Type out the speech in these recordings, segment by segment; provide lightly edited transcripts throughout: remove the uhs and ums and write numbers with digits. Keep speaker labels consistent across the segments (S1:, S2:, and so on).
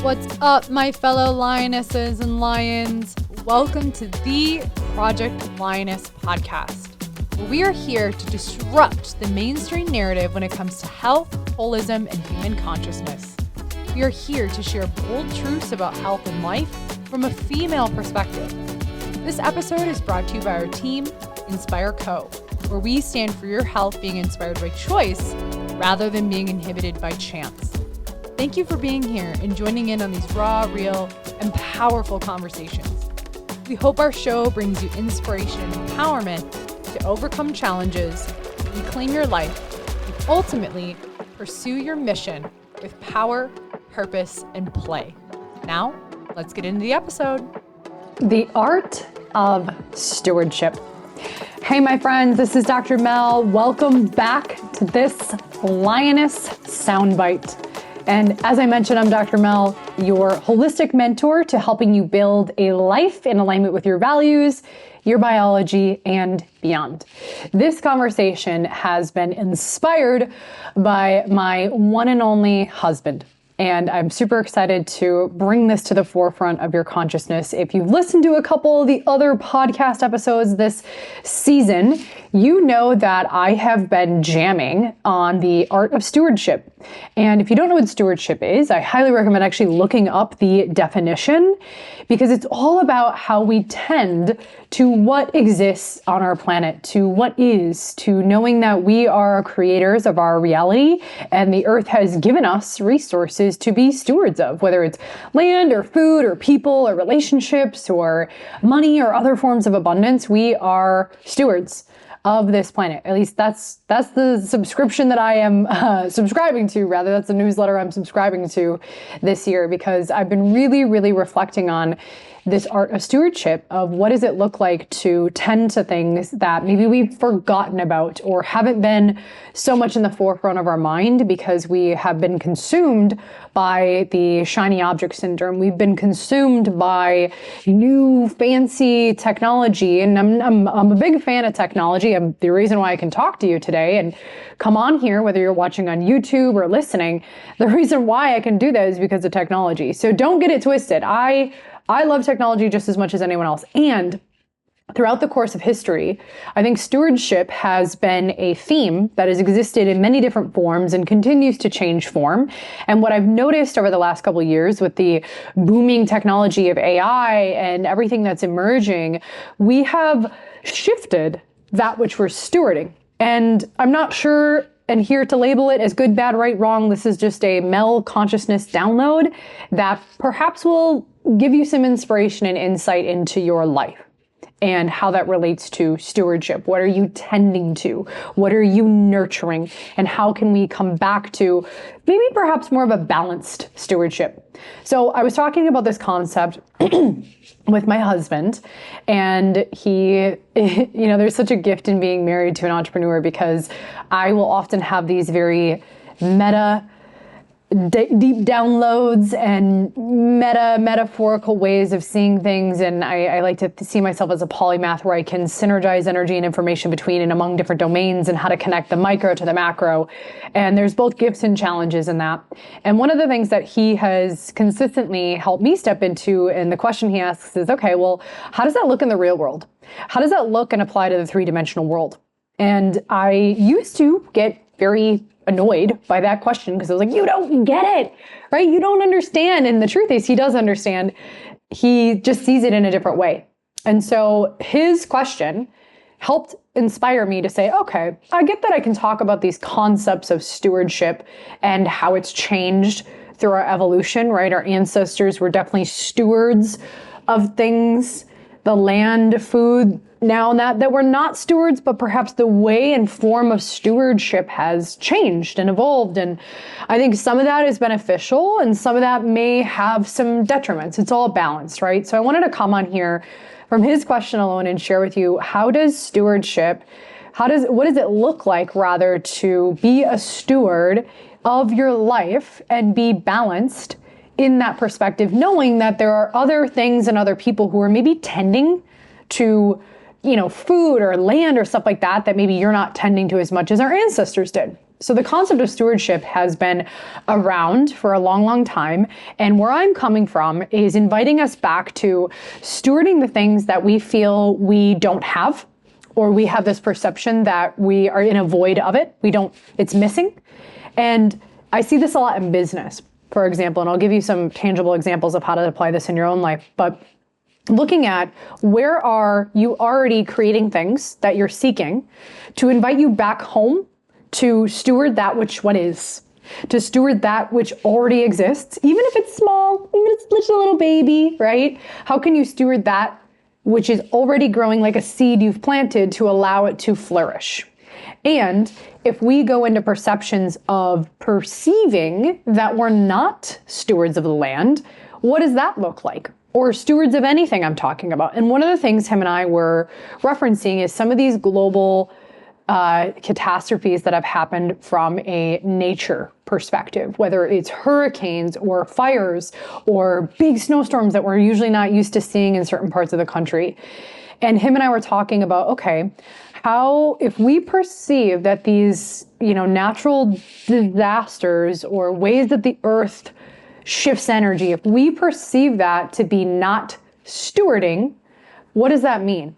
S1: What's up, my fellow lionesses and lions? Welcome to the Project Lioness podcast, where we are here to disrupt the mainstream narrative when it comes to health, holism, and human consciousness. We are here to share bold truths about health and life from a female perspective. This episode is brought to you by our team, Inspire Co., where we stand for your health being inspired by choice rather than being inhibited by chance. Thank you for being here and joining in on these raw, real, and powerful conversations. We hope our show brings you inspiration and empowerment to overcome challenges, reclaim your life, and ultimately pursue your mission with power, purpose, and play. Now, let's get into the episode.
S2: The art of stewardship. Hey, my friends, this is Dr. Mel. Welcome back to this Lioness Soundbite. And as I mentioned, I'm Dr. Mel, your holistic mentor to helping you build a life in alignment with your values, your biology, and beyond. This conversation has been inspired by my one and only husband. And I'm super excited to bring this to the forefront of your consciousness. If you've listened to a couple of the other podcast episodes this season, you know that I have been jamming on the art of stewardship. And if you don't know what stewardship is, I highly recommend actually looking up the definition, because it's all about how we tend to what exists on our planet, to what is, to knowing that we are creators of our reality and the earth has given us resources to be stewards of, whether it's land or food or people or relationships or money or other forms of abundance. We are stewards of this planet. At least that's the subscription that I am subscribing to. Rather, that's the newsletter I'm subscribing to this year, because I've been really reflecting on this art of stewardship, of what does it look like to tend to things that maybe we've forgotten about or haven't been so much in the forefront of our mind because we have been consumed by the shiny object syndrome. We've been consumed by new fancy technology, and I'm a big fan of technology. I'm the reason why I can talk to you today and come on here, whether you're watching on YouTube or listening. The reason why I can do that is because of technology. So don't get it twisted. I love technology just as much as anyone else. And throughout the course of history, I think stewardship has been a theme that has existed in many different forms and continues to change form. And what I've noticed over the last couple of years with the booming technology of AI and everything that's emerging, we have shifted that which we're stewarding. And I'm not sure and here to label it as good, bad, right, wrong. This is just a Mel consciousness download that perhaps will give you some inspiration and insight into your life and how that relates to stewardship. What are you tending to? What are you nurturing? And how can we come back to maybe perhaps more of a balanced stewardship? So I was talking about this concept with my husband, and he, there's such a gift in being married to an entrepreneur, because I will often have these very deep downloads and metaphorical ways of seeing things. And I like to see myself as a polymath, where I can synergize energy and information between and among different domains, and how to connect the micro to the macro. And there's both gifts and challenges in that. And one of the things that he has consistently helped me step into, and the question he asks is, okay, well, how does that look in the real world? How does that look and apply to the three-dimensional world? And I used to get very annoyed by that question, because I was like, you don't get it, right? You don't understand. And the truth is, he does understand. He just sees it in a different way. And so his question helped inspire me to say, okay, I get that I can talk about these concepts of stewardship and how it's changed through our evolution, right? Our ancestors were definitely stewards of things, the land, food. Now that we're not stewards, but perhaps the way and form of stewardship has changed and evolved. And I think some of that is beneficial and some of that may have some detriments. It's all balanced, right? So I wanted to come on here from his question alone and share with you, how does stewardship, what does it look like rather to be a steward of your life and be balanced in that perspective, knowing that there are other things and other people who are maybe tending to food or land or stuff like that maybe you're not tending to as much as our ancestors did. So the concept of stewardship has been around for a long, long time. And where I'm coming from is inviting us back to stewarding the things that we feel we don't have, or we have this perception that we are in a void of it. It's missing. And I see this a lot in business, for example, and I'll give you some tangible examples of how to apply this in your own life. But looking at where are you already creating things that you're seeking to invite you back home to steward that which what is, to steward that which already exists, even if it's small, even if it's just a little baby, right? How can you steward that which is already growing like a seed you've planted to allow it to flourish? And if we go into perceptions of perceiving that we're not stewards of the land, what does that look like? Or stewards of anything I'm talking about. And one of the things him and I were referencing is some of these global catastrophes that have happened from a nature perspective, whether it's hurricanes or fires or big snowstorms that we're usually not used to seeing in certain parts of the country. And him and I were talking about, okay, how if we perceive that these, natural disasters or ways that the earth shifts energy, if we perceive that to be not stewarding, what does that mean?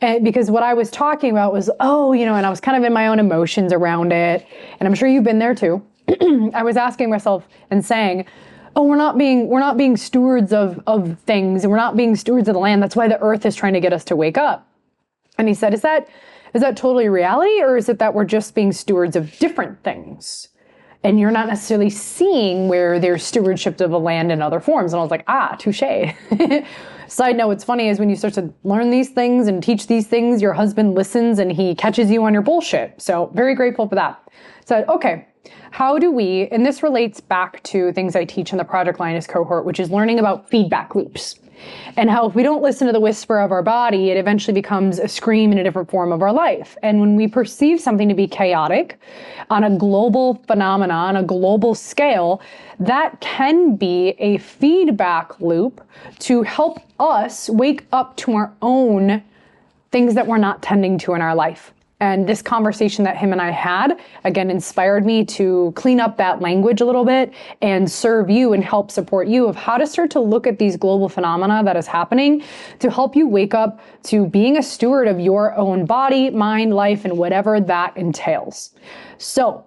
S2: And because what I was talking about was, and I was kind of in my own emotions around it. And I'm sure you've been there too. I was asking myself and saying, we're not being stewards of things, and we're not being stewards of the land. That's why the earth is trying to get us to wake up. And he said, is that totally reality, or is it that we're just being stewards of different things? And you're not necessarily seeing where there's stewardship of the land in other forms. And I was like, touche. Side note, what's funny is when you start to learn these things and teach these things, your husband listens and he catches you on your bullshit. So very grateful for that. So, okay, how do we, and this relates back to things I teach in the Project Lioness Cohort, which is learning about feedback loops. And how if we don't listen to the whisper of our body, it eventually becomes a scream in a different form of our life. And when we perceive something to be chaotic on a global phenomenon, on a global scale, that can be a feedback loop to help us wake up to our own things that we're not tending to in our life. And this conversation that him and I had, again, inspired me to clean up that language a little bit and serve you and help support you of how to start to look at these global phenomena that is happening to help you wake up to being a steward of your own body, mind, life, and whatever that entails. So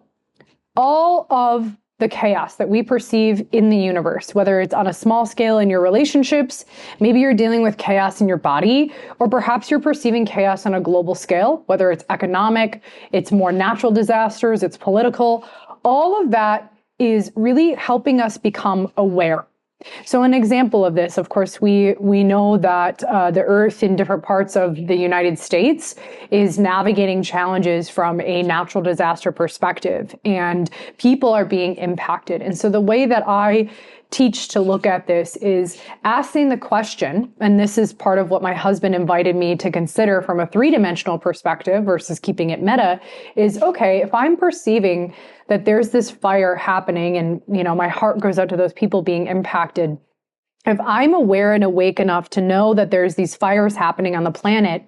S2: all of the chaos that we perceive in the universe, whether it's on a small scale in your relationships, maybe you're dealing with chaos in your body, or perhaps you're perceiving chaos on a global scale, whether it's economic, it's more natural disasters, it's political, all of that is really helping us become aware. So an example of this, of course, we know that the earth in different parts of the United States is navigating challenges from a natural disaster perspective, and people are being impacted. And so the way that I teach to look at this is asking the question, and this is part of what my husband invited me to consider from a three-dimensional perspective versus keeping it meta, is, okay, if I'm perceiving that there's this fire happening and, my heart goes out to those people being impacted, if I'm aware and awake enough to know that there's these fires happening on the planet,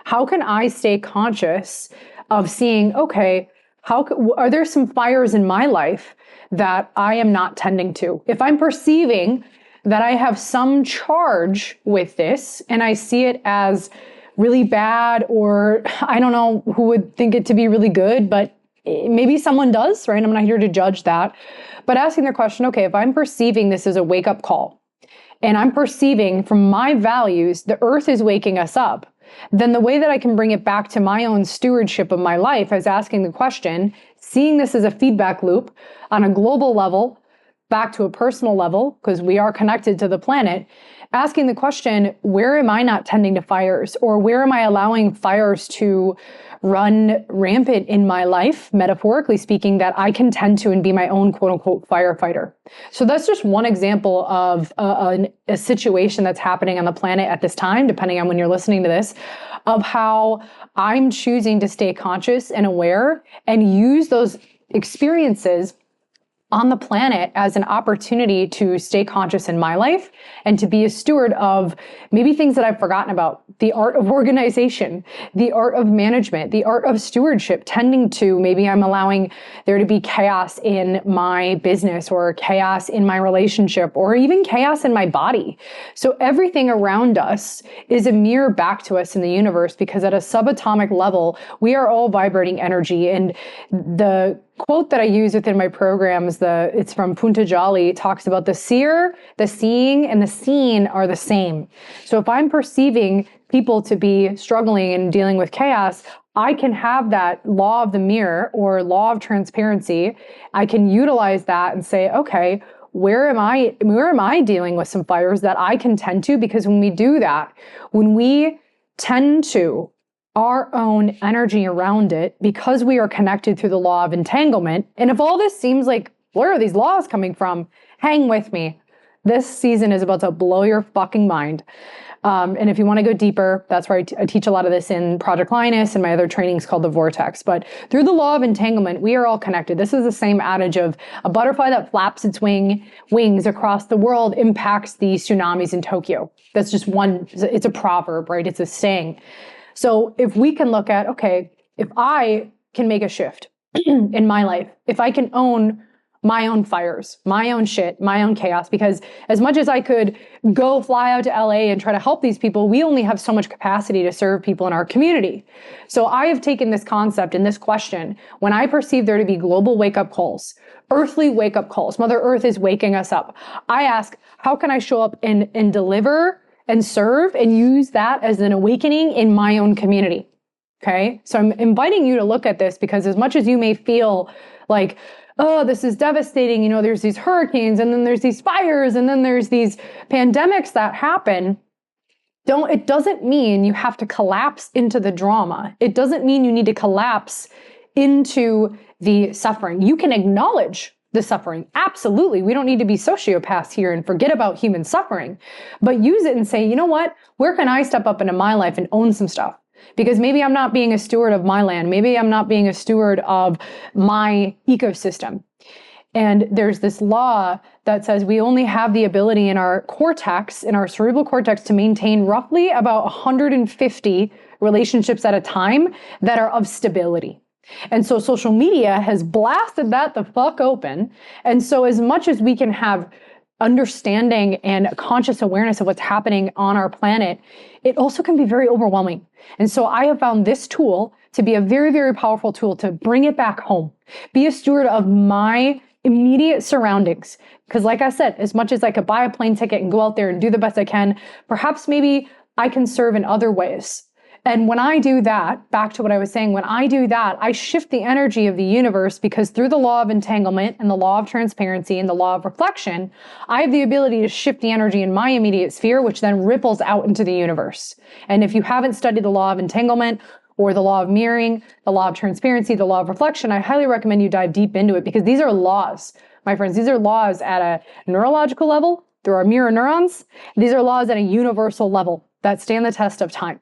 S2: how can I stay conscious of seeing, okay, are there some fires in my life that I am not tending to? If I'm perceiving that I have some charge with this and I see it as really bad, or I don't know who would think it to be really good, but maybe someone does, right? I'm not here to judge that. But asking the question, okay, if I'm perceiving this as a wake-up call, and I'm perceiving from my values, the earth is waking us up, then the way that I can bring it back to my own stewardship of my life is asking the question, seeing this as a feedback loop on a global level, back to a personal level, because we are connected to the planet, asking the question, where am I not tending to fires? Or where am I allowing fires to run rampant in my life, metaphorically speaking, that I can tend to and be my own quote unquote firefighter? So that's just one example of a situation that's happening on the planet at this time, depending on when you're listening to this, of how I'm choosing to stay conscious and aware and use those experiences on the planet as an opportunity to stay conscious in my life and to be a steward of maybe things that I've forgotten about. The art of organization, the art of management, the art of stewardship, tending to maybe I'm allowing there to be chaos in my business or chaos in my relationship or even chaos in my body. So everything around us is a mirror back to us in the universe, because at a subatomic level, we are all vibrating energy. And the quote that I use within my programs, it's from Puntajali. It talks about the seer, the seeing, and the seen are the same. So if I'm perceiving people to be struggling and dealing with chaos, I can have that law of the mirror or law of transparency. I can utilize that and say, okay, where am I dealing with some fires that I can tend to? Because when we do that, when we tend to our own energy around it, because we are connected through the law of entanglement. And if all this seems like, where are these laws coming from? Hang with me. This season is about to blow your fucking mind. And if you want to go deeper, that's where I teach a lot of this in Project Lioness and my other trainings called the Vortex. But through the law of entanglement, we are all connected. This is the same adage of a butterfly that flaps its wings across the world impacts the tsunamis in Tokyo. That's just one, it's a proverb, right? It's a saying. So if we can look at, okay, if I can make a shift in my life, if I can own my own fires, my own shit, my own chaos, because as much as I could go fly out to LA and try to help these people, we only have so much capacity to serve people in our community. So I have taken this concept and this question, when I perceive there to be global wake-up calls, earthly wake-up calls, Mother Earth is waking us up. I ask, how can I show up and deliver and serve and use that as an awakening in my own community? Okay. So I'm inviting you to look at this, because as much as you may feel like, oh, this is devastating, there's these hurricanes and then there's these fires and then there's these pandemics that happen. It doesn't mean you have to collapse into the drama. It doesn't mean you need to collapse into the suffering. You can acknowledge the suffering. Absolutely. We don't need to be sociopaths here and forget about human suffering, but use it and say, you know what? Where can I step up into my life and own some stuff? Because maybe I'm not being a steward of my land. Maybe I'm not being a steward of my ecosystem. And there's this law that says we only have the ability in our cortex, in our cerebral cortex, to maintain roughly about 150 relationships at a time that are of stability. And so social media has blasted that the fuck open. And so as much as we can have understanding and conscious awareness of what's happening on our planet, it also can be very overwhelming. And so I have found this tool to be a very, very powerful tool to bring it back home. Be a steward of my immediate surroundings. Because like I said, as much as I could buy a plane ticket and go out there and do the best I can, perhaps maybe I can serve in other ways. And when I do that, back to what I was saying, when I do that, I shift the energy of the universe, because through the law of entanglement and the law of transparency and the law of reflection, I have the ability to shift the energy in my immediate sphere, which then ripples out into the universe. And if you haven't studied the law of entanglement or the law of mirroring, the law of transparency, the law of reflection, I highly recommend you dive deep into it, because these are laws, my friends. These are laws at a neurological level through our mirror neurons. These are laws at a universal level that stand the test of time.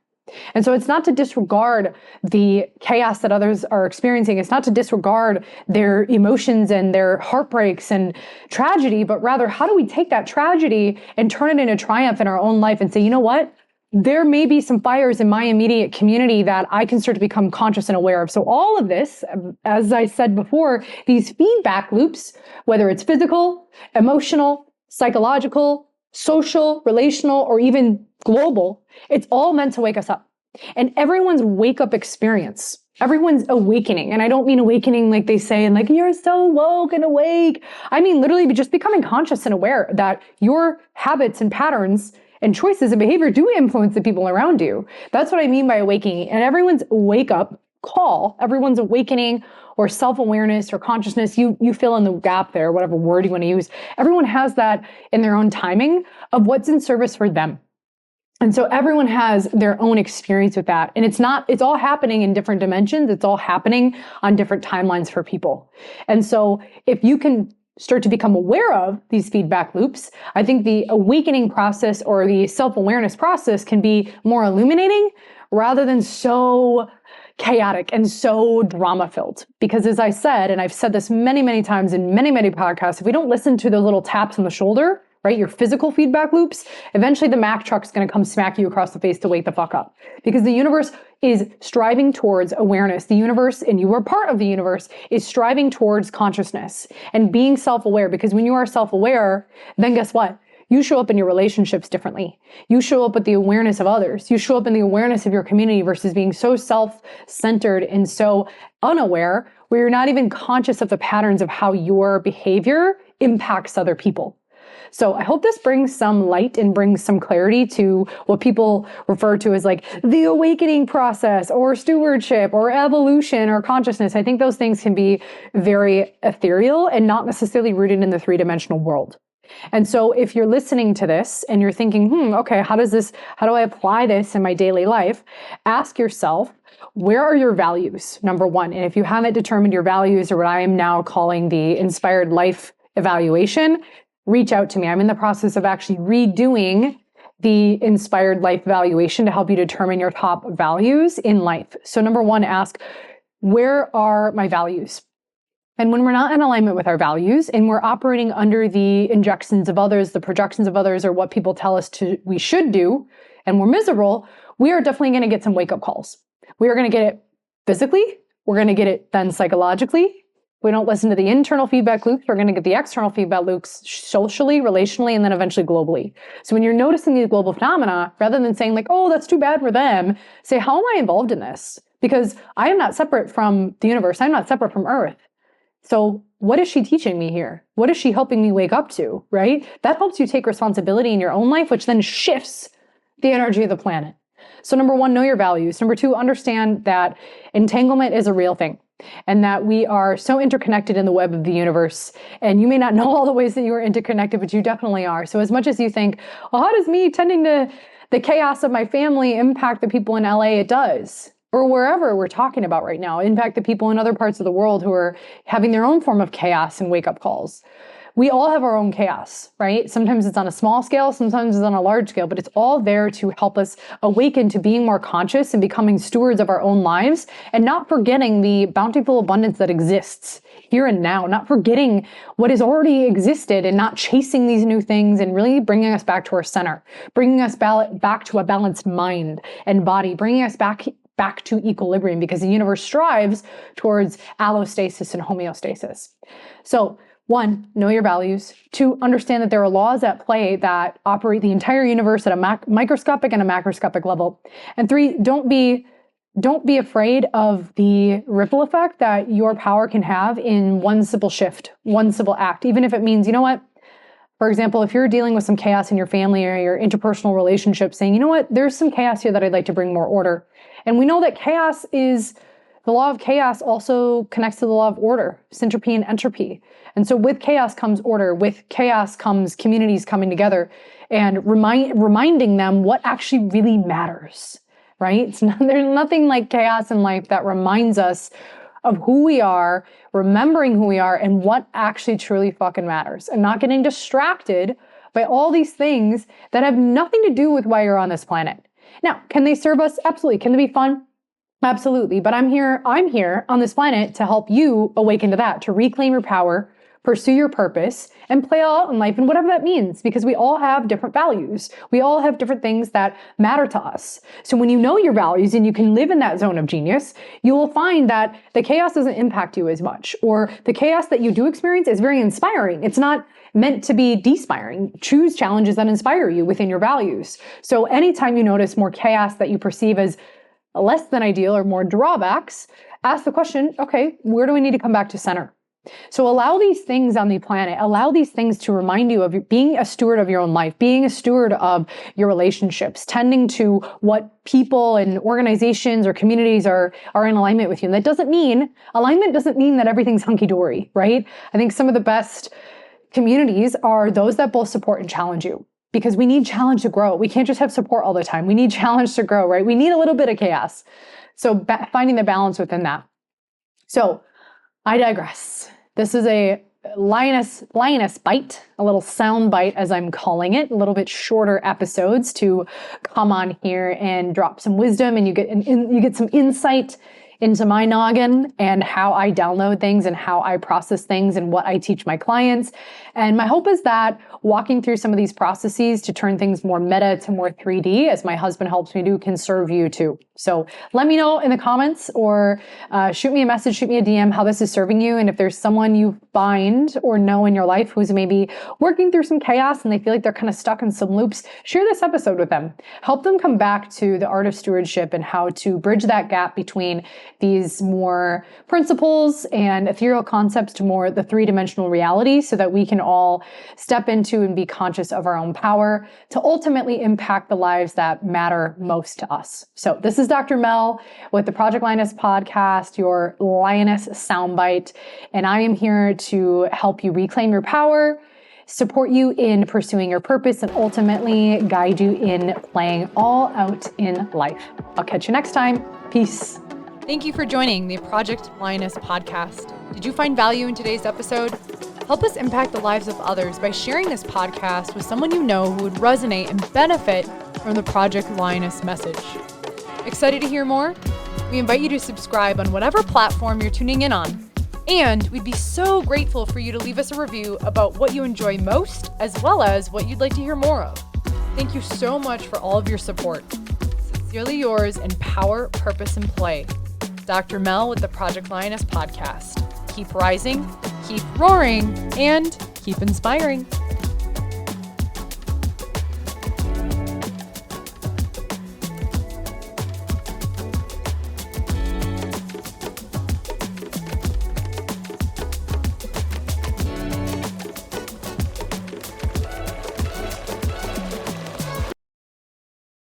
S2: And so it's not to disregard the chaos that others are experiencing. It's not to disregard their emotions and their heartbreaks and tragedy, but rather, how do we take that tragedy and turn it into triumph in our own life and say, you know what? There may be some fires in my immediate community that I can start to become conscious and aware of. So all of this, as I said before, these feedback loops, whether it's physical, emotional, psychological, social, relational, or even global, it's all meant to wake us up. And everyone's wake up experience, everyone's awakening. And I don't mean awakening like they say, and like, you're so woke and awake. I mean, literally just becoming conscious and aware that your habits and patterns and choices and behavior do influence the people around you. That's what I mean by awakening. And everyone's wake up call, everyone's awakening or self-awareness or consciousness, you fill in the gap there, whatever word you want to use. Everyone has that in their own timing of what's in service for them. And so everyone has their own experience with that. And it's all happening in different dimensions. It's all happening on different timelines for people. And so if you can start to become aware of these feedback loops, I think the awakening process or the self-awareness process can be more illuminating rather than so chaotic and so drama filled. Because as I said, and I've said this many, many times in many, many podcasts, if we don't listen to those little taps on the shoulder, right, your physical feedback loops, eventually the Mack truck's going to come smack you across the face to wake the fuck up. Because the universe is striving towards awareness. The universe, and you are part of the universe, is striving towards consciousness and being self-aware. Because when you are self-aware, then guess what? You show up in your relationships differently. You show up with the awareness of others. You show up in the awareness of your community versus being so self-centered and so unaware where you're not even conscious of the patterns of how your behavior impacts other people. So I hope this brings some light and brings some clarity to what people refer to as like the awakening process or stewardship or evolution or consciousness. I think those things can be very ethereal and not necessarily rooted in the three-dimensional world. And so if you're listening to this and you're thinking, okay, how do I apply this in my daily life? Ask yourself, where are your values? Number one. And if you haven't determined your values, or what I am now calling the inspired life evaluation, reach out to me. I'm in the process of actually redoing the inspired life evaluation to help you determine your top values in life. So number one, ask, where are my values? And when we're not in alignment with our values and we're operating under the injections of others, the projections of others, or what people tell us we should do, and we're miserable, we are definitely going to get some wake-up calls. We are going to get it physically. We're going to get it then psychologically. We don't listen to the internal feedback loops. We're going to get the external feedback loops socially, relationally, and then eventually globally. So when you're noticing these global phenomena, rather than saying like, oh, that's too bad for them, say, how am I involved in this? Because I am not separate from the universe. I'm not separate from Earth. So what is she teaching me here? What is she helping me wake up to, right? That helps you take responsibility in your own life, which then shifts the energy of the planet. So number one, know your values. Number two, understand that entanglement is a real thing. And that we are so interconnected in the web of the universe. And you may not know all the ways that you are interconnected, but you definitely are. So as much as you think, well, how does me tending to the chaos of my family impact the people in LA? It does. Or wherever we're talking about right now, impact the people in other parts of the world who are having their own form of chaos and wake-up calls. We all have our own chaos, right? Sometimes it's on a small scale, sometimes it's on a large scale, but it's all there to help us awaken to being more conscious and becoming stewards of our own lives and not forgetting the bountiful abundance that exists here and now, not forgetting what has already existed and not chasing these new things and really bringing us back to our center, bringing us back to a balanced mind and body, bringing us back to equilibrium because the universe strives towards allostasis and homeostasis. So one, know your values. Two, understand that there are laws at play that operate the entire universe at a microscopic and a macroscopic level. And three, don't be afraid of the ripple effect that your power can have in one simple shift, one simple act, even if it means, you know what? For example, if you're dealing with some chaos in your family or your interpersonal relationships, saying, you know what, there's some chaos here that I'd like to bring more order. And we know that the law of chaos also connects to the law of order, syntropy and entropy. And so with chaos comes order, with chaos comes communities coming together and reminding them what actually really matters, right? There's nothing like chaos in life that reminds us of who we are, remembering who we are and what actually truly fucking matters and not getting distracted by all these things that have nothing to do with why you're on this planet. Now, can they serve us? Absolutely. Can they be fun? Absolutely. But I'm here on this planet to help you awaken to that, to reclaim your power, pursue your purpose, and play out in life and whatever that means, because we all have different values. We all have different things that matter to us. So when you know your values and you can live in that zone of genius, you will find that the chaos doesn't impact you as much, or the chaos that you do experience is very inspiring. It's not meant to be de-inspiring. Choose challenges that inspire you within your values. So anytime you notice more chaos that you perceive as less than ideal or more drawbacks, ask the question, okay, where do we need to come back to center? So allow these things on the planet, allow these things to remind you of being a steward of your own life, being a steward of your relationships, tending to what people and organizations or communities are in alignment with you. And alignment doesn't mean that everything's hunky-dory, right? I think some of the best communities are those that both support and challenge you, because we need challenge to grow. We can't just have support all the time. We need challenge to grow, right? We need a little bit of chaos. So finding the balance within that. So I digress. This is a lioness bite, a little sound bite as I'm calling it, a little bit shorter episodes to come on here and drop some wisdom, and you get some insight into my noggin and how I download things and how I process things and what I teach my clients. And my hope is that walking through some of these processes to turn things more meta to more 3D, as my husband helps me do, can serve you too. So let me know in the comments or shoot me a message, shoot me a DM how this is serving you. And if there's someone you find or know in your life who's maybe working through some chaos and they feel like they're kind of stuck in some loops, share this episode with them. Help them come back to the art of stewardship and how to bridge that gap between these more principles and ethereal concepts to more the three-dimensional reality so that we can all step into and be conscious of our own power to ultimately impact the lives that matter most to us. So this is Dr. Mel with the Project Lioness podcast, your Lioness soundbite, and I am here to help you reclaim your power, support you in pursuing your purpose, and ultimately guide you in playing all out in life. I'll catch you next time. Peace.
S1: Thank you for joining the Project Lioness podcast. Did you find value in today's episode? Help us impact the lives of others by sharing this podcast with someone you know who would resonate and benefit from the Project Lioness message. Excited to hear more? We invite you to subscribe on whatever platform you're tuning in on. And we'd be so grateful for you to leave us a review about what you enjoy most, as well as what you'd like to hear more of. Thank you so much for all of your support. Sincerely yours in power, purpose, and play. Dr. Mel with the Project Lioness podcast. Keep rising, keep roaring, and keep inspiring.